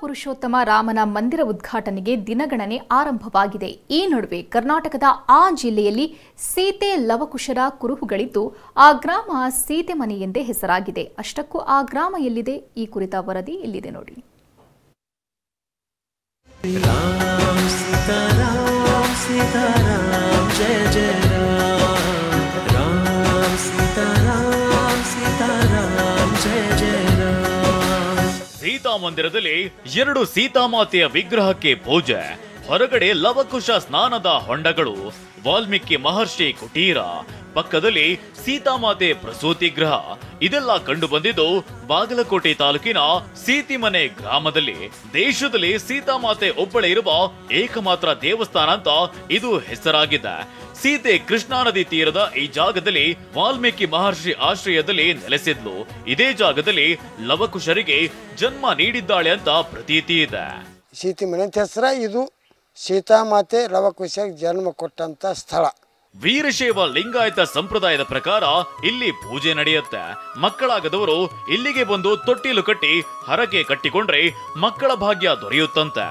ಪುರುಷೋತ್ತಮ ರಾಮನ ಮಂದಿರ ಉದ್ಘಾಟನೆಗೆ ದಿನಗಣನೆ ಆರಂಭವಾಗಿದೆ. ಈ ನಡುವೆ ಕರ್ನಾಟಕದ ಆ ಜಿಲ್ಲೆಯಲ್ಲಿ ಸೀತೆ ಲವಕುಶರ ಕುರುಹುಗಳಿದ್ದು ಆ ಗ್ರಾಮ ಸೀತೆ ಮನೆ ಎಂದೇ ಹೆಸರಾಗಿದೆ. ಅಷ್ಟಕ್ಕೂ ಆ ಗ್ರಾಮ ಎಲ್ಲಿದೆ? ಈ ಕುರಿತ ವರದಿ ಇಲ್ಲಿದೆ ನೋಡಿ. ಸೀತಾ ಮಂದಿರದಲ್ಲಿ 2 ಸೀತಾಮಾತೆಯ ವಿಗ್ರಹಕ್ಕೆ ಪೂಜೆ, ಹೊರಗಡೆ ಲವಕುಶ ಸ್ನಾನದ ಹೊಂಡಗಳು, ವಾಲ್ಮೀಕಿ ಮಹರ್ಷಿ ಕುಟೀರ, ಪಕ್ಕದಲ್ಲಿ ಸೀತಾಮಾತೆ ಪ್ರಸೂತಿ ಗೃಹ ಇದೆಲ್ಲ ಕಂಡು ಬಂದಿದ್ದು ಬಾಗಲಕೋಟೆ ತಾಲೂಕಿನ ಸೀತಿಮನೆ ಗ್ರಾಮದಲ್ಲಿ. ದೇಶದಲ್ಲಿ ಸೀತಾಮಾತೆ ಒಬ್ಬಳೇ ಇರುವ ಏಕಮಾತ್ರ ದೇವಸ್ಥಾನ ಅಂತ ಇದು ಹೆಸರಾಗಿದೆ. ಸೀತೆ ಕೃಷ್ಣಾ ನದಿ ತೀರದ ಈ ಜಾಗದಲ್ಲಿ ವಾಲ್ಮೀಕಿ ಮಹರ್ಷಿ ಆಶ್ರಯದಲ್ಲಿ ನೆಲೆಸಿದ್ಲು. ಇದೇ ಜಾಗದಲ್ಲಿ ಲವಕುಶರಿಗೆ ಜನ್ಮ ನೀಡಿದ್ದಾಳೆ ಅಂತ ಪ್ರತೀತಿ ಇದೆ. ಸೀತಿಮನೆ ಅಂತ ಹೆಸರ ಇದು ಸೀತಾಮಾತೆ ಲವಕುಶ ಜನ್ಮ ಕೊಟ್ಟಂತ ಸ್ಥಳ. ವೀರಶೈವ ಲಿಂಗಾಯತ ಸಂಪ್ರದಾಯದ ಪ್ರಕಾರ ಇಲ್ಲಿ ಪೂಜೆ ನಡೆಯುತ್ತೆ. ಮಕ್ಕಳಾಗದವರು ಇಲ್ಲಿಗೆ ಬಂದು ತೊಟ್ಟಿಲು ಕಟ್ಟಿ ಹರಕೆ ಕಟ್ಟಿಕೊಂಡ್ರೆ ಮಕ್ಕಳ ಭಾಗ್ಯ ದೊರೆಯುತ್ತಂತೆ.